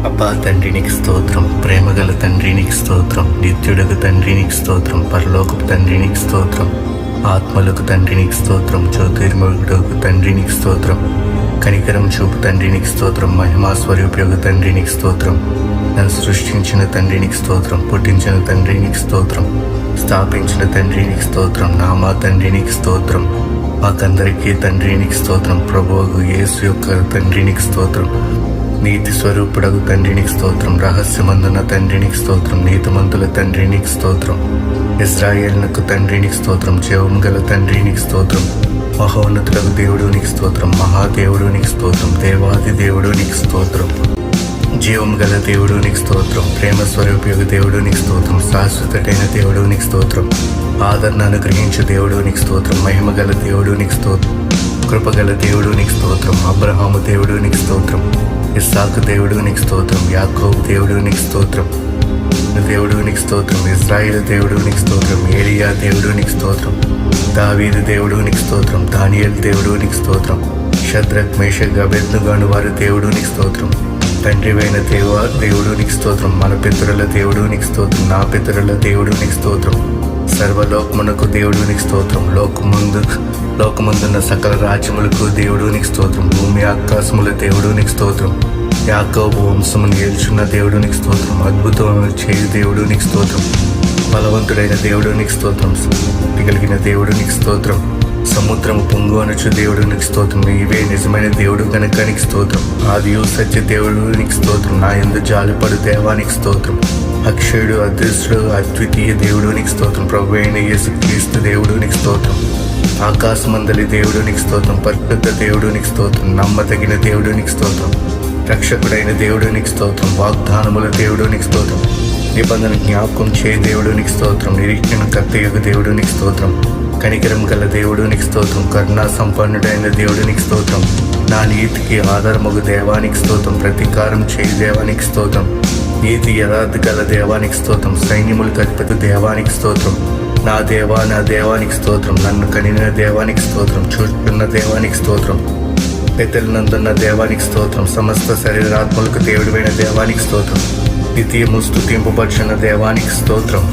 అబ్బా తండ్రి నీకు స్తోత్రం, ప్రేమగల తండ్రి నీకు స్తోత్రం, నిత్యుడకు తండ్రి నీకు స్తోత్రం, పరలోకపు తండ్రి నీకు స్తోత్రం, ఆత్మలకు తండ్రి నీకు స్తోత్రం, జ్యోతిర్మయుడకు తండ్రి నీకు స్తోత్రం, కనికరం చూపు తండ్రి నీకు స్తోత్రం, మహిమా స్వరూపయోగ తండ్రి నీకు స్తోత్రం, నన్ను సృష్టించిన తండ్రి నీకు స్తోత్రం, పుట్టించిన తండ్రి నీకు స్తోత్రం, స్థాపించిన తండ్రి నీకు స్తోత్రం, నామా తండ్రి నీకు స్తోత్రం, మాకందరికీ తండ్రి నీకు స్తోత్రం, ప్రభువు యేసు యొక్క తండ్రి నీకు స్తోత్రం, నీతి స్వరూపుడగు తండ్రి నీకు స్తోత్రం, రహస్యమందున తండ్రి నీకు స్తోత్రం, నీతిమంతుల తండ్రి నీకు స్తోత్రం, ఇశ్రాయేలునకు తండ్రి నీకు స్తోత్రం, జీవం గల తండ్రి నీకు స్తోత్రం, మహోన్నతులకు దేవుడు నీకు స్తోత్రం, మహాదేవుడు నీకు స్తోత్రం, దేవాది దేవుడు నీకు స్తోత్రం, జీవం గల దేవుడు నీకు స్తోత్రం, ప్రేమ స్వరూపయోగ దేవుడు నీకు స్తోత్రం, శాశ్వతమైన దేవుడు నీకు స్తోత్రం, ఆదరణ అనుగ్రహించే దేవుడు నీకు స్తోత్రం, మహిమ గల దేవుడు నీకు స్తోత్రం, కృపగల దేవుడు నీకు స్తోత్రం, అబ్రహాము దేవుడు నీకు స్తోత్రం, ఇస్సాకు దేవుడు నీకు స్తోత్రం, యాకోబు దేవుడు నీకు స్తోత్రం, దేవుడు నీకు స్తోత్రం, ఇశ్రాయేలు దేవుడు నీకు స్తోత్రం, ఏలియా దేవుడు నీకు స్తోత్రం, దావీదు దేవుడు నీకు స్తోత్రం, దానియేలు దేవుడు నీకు స్తోత్రం, షద్రక్ మేషక్ అబేద్నెగో వారి దేవుడు నీకు స్తోత్రం, తండ్రివైన దేవుడు నీకు స్తోత్రం, మన పితరుల దేవుడు నీకు స్తోత్రం, నా పితరుల దేవుడు నీకు స్తోత్రం, సర్వలోకమునకు దేవుడు నీకు స్తోత్రం, లోకముందున్న సకల రాజ్యములకు దేవుడు నీకు స్తోత్రం, భూమి ఆకాశముల దేవుడు నీకు స్తోత్రం, యాకోబు వంశమును ఏల్చున్న దేవుడు నీకు స్తోత్రం, అద్భుతమైన చేయు దేవుడు నీకు స్తోత్రం, బలవంతుడైన దేవుడు నీకు స్తోత్రం, కలిగిన దేవుడు నీకు స్తోత్రం, సముద్రము పొంగు అనొచ్చు దేవుడు నీకు స్తోత్రం, నీవే నిజమైన దేవుడు కనుక నీకు స్తోత్రం, ఆదియు సత్య దేవుడు నీకు స్తోత్రం, నా యందు జాలిపడు దేవానికి స్తోత్రం, అక్షయుడు అదృష్టుడు అద్వితీయ దేవుడు నీకు స్తోత్రం, ప్రభు అయిన యేసుక్రీస్తు దేవుడు నీకు స్తోత్రం, ఆకాశమందలి దేవుడు నీకు స్తోత్రం, పరిశుద్ధ దేవుడు నీకు స్తోత్రం, నమ్మదగిన దేవుడు నీకు స్తోత్రం, రక్షకుడైన దేవుడు నీకు స్తోత్రం, వాగ్దానముల దేవుడు నీకు స్తోత్రం, నిబంధన జ్ఞాపకం చే దేవుడు నీకు స్తోత్రం, నిరీక్షణ కర్తయ్యకు దేవుడు నీకు స్తోత్రం, కనికరం గల దేవుడు నీకు స్తోత్రం, కరుణా సంపన్నుడైన దేవుడు నీకు స్తోత్రం, నా నీతికి ఆధారమగు దేవానికి స్తోత్రం, ప్రతీకారం చేయి దేవానికి స్తోత్రం, నీతి యథార్థ గల దేవానికి స్తోత్రం, సైన్యములకు అధిపతి దేవానికి స్తోత్రం, నా దేవానికి స్తోత్రం, నన్ను కనిన దేవానికి స్తోత్రం, చూస్తున్న దేవానికి స్తోత్రం, పెద్దలనందున్న దేవానికి స్తోత్రం, సమస్త శరీరాత్మలకు దేవుడివైన దేవానికి స్తోత్రం, నిత్యము స్తుతింపబడుచున్న దేవానికి స్తోత్రం,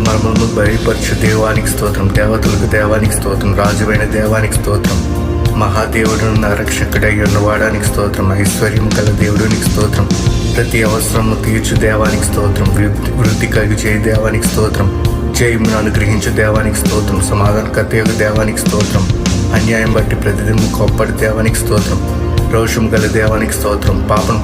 మర్మము బయలుపరచు దేవానికి స్తోత్రం, దేవతలకు దేవానికి స్తోత్రం, రాజువైన దేవానికి స్తోత్రం, మహాదేవుడు నా రక్షకుడై ఉన్నవాడానికి స్తోత్రం, ఐశ్వర్యం గల దేవుడికి స్తోత్రం, ప్రతి అవసరము తీర్చు దేవానికి స్తోత్రం, వృద్ధి కలిగి చేయ దేవానికి స్తోత్రం, జయమును అనుగ్రహించు దేవానికి స్తోత్రం, సమాధానకర్త దేవానికి స్తోత్రం, అన్యాయం బట్టి ప్రతిదినం కోప్పడి దేవానికి స్తోత్రం, రోషం గల దేవానికి స్తోత్రం, పాపం